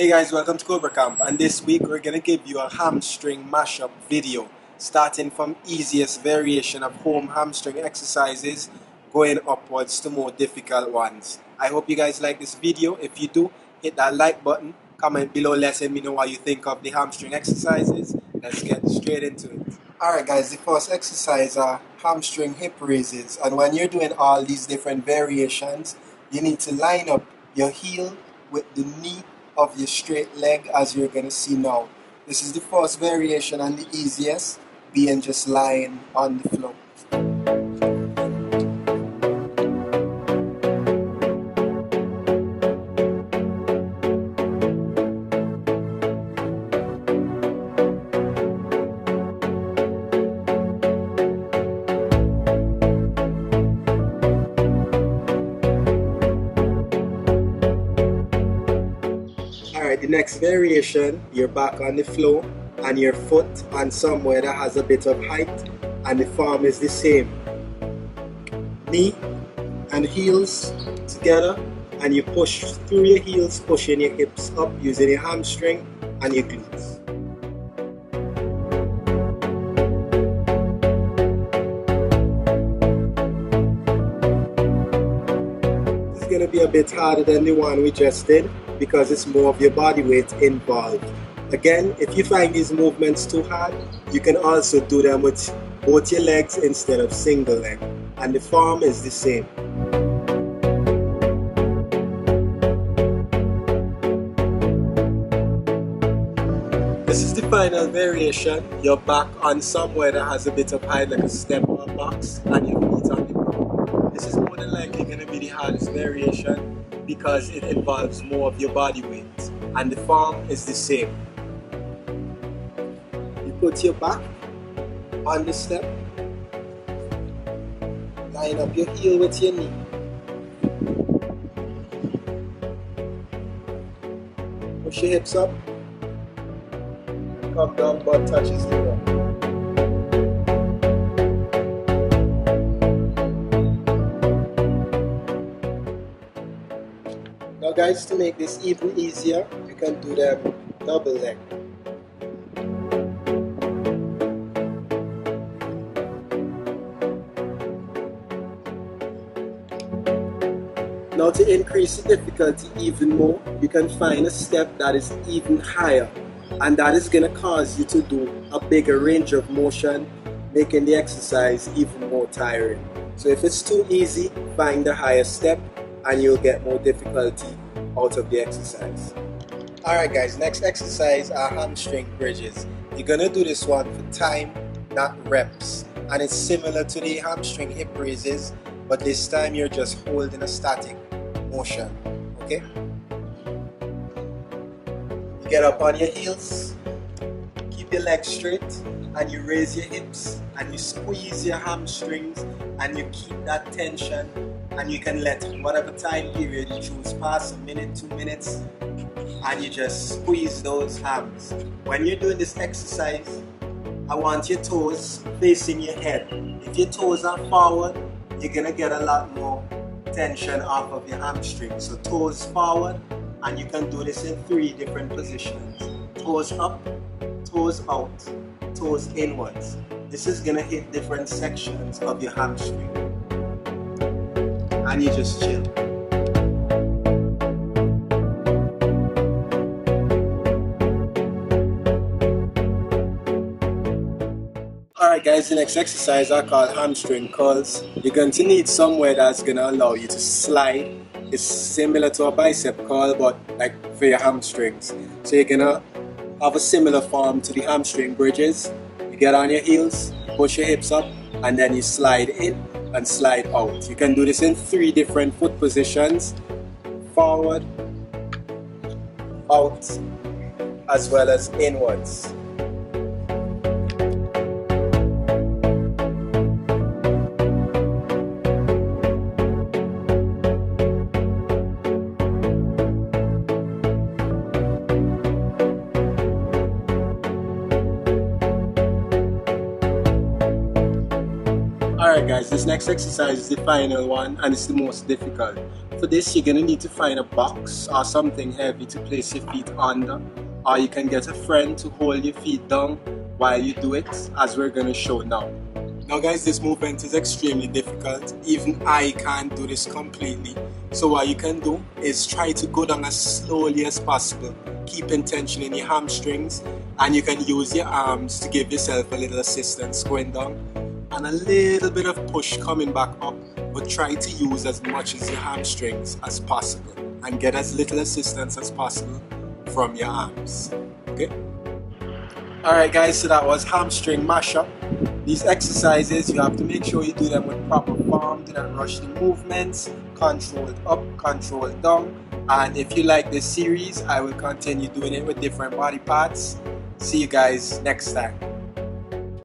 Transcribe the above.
Hey guys, welcome to CobraCamp, and this week we're going to give you a hamstring mash-up video, starting from easiest variation of home hamstring exercises, going upwards to more difficult ones. I hope you guys like this video. If you do, hit that like button, comment below letting me know what you think of the hamstring exercises. Let's get straight into it. Alright guys, the first exercise are hamstring hip raises, and when you're doing all these different variations, you need to line up your heel with the knee of your straight leg, as you're going to see now. This is the first variation and the easiest, being just lying on the floor. The next variation, you're back on the floor and your foot on somewhere that has a bit of height, and the form is the same. Knee and heels together, and you push through your heels, pushing your hips up using your hamstring and your glutes. This is going to be a bit harder than the one we just did, because it's more of your body weight involved. Again, if you find these movements too hard, you can also do them with both your legs instead of single leg, and the form is the same. This is the final variation. You're back on somewhere that has a bit of height, like a step or a box, and your feet on the ground. This is more than likely going to be the hardest variation, because it involves more of your body weight, and the form is the same. You put your back on the step, line up your heel with your knee, push your hips up, and come down, butt touches the ground. Now guys, to make this even easier, you can do them double leg. Now to increase the difficulty even more, you can find a step that is even higher, and that is going to cause you to do a bigger range of motion, making the exercise even more tiring. So if it's too easy, find the higher step and you'll get more difficulty out of the exercise. Alright guys, next exercise are hamstring bridges. You're gonna do this one for time, not reps, and it's similar to the hamstring hip raises, but this time you're just holding a static motion. Okay? You get up on your heels, keep your legs straight, and you raise your hips and you squeeze your hamstrings and you keep that tension. And you can let whatever time period you choose pass, a minute, 2 minutes, and you just squeeze those hams. When you're doing this exercise, I want your toes facing your head. If your toes are forward, you're gonna get a lot more tension off of your hamstring. So toes forward, and you can do this in 3 different positions. Toes up, toes out, toes inwards. This is gonna hit different sections of your hamstring. And you just chill. Alright guys, the next exercise are called hamstring curls. You're going to need somewhere that's going to allow you to slide. It's similar to a bicep curl, but like for your hamstrings. So you're going to have a similar form to the hamstring bridges. You get on your heels, push your hips up, and then you slide in and slide out. You can do this in 3 different foot positions: forward, out, as well as inwards. Alright guys, this next exercise is the final one and it's the most difficult. For this you're going to need to find a box or something heavy to place your feet under, or you can get a friend to hold your feet down while you do it, as we're going to show now. Now guys, this movement is extremely difficult. Even I can't do this completely. So what you can do is try to go down as slowly as possible, keeping tension in your hamstrings, and you can use your arms to give yourself a little assistance going down and a little bit of push coming back up, but try to use as much as your hamstrings as possible and get as little assistance as possible from your arms. Okay? Alright guys, so that was hamstring mash-up. These exercises, you have to make sure you do them with proper form, do not rush the movements, controlled up, controlled down. And if you like this series, I will continue doing it with different body parts. See you guys next time.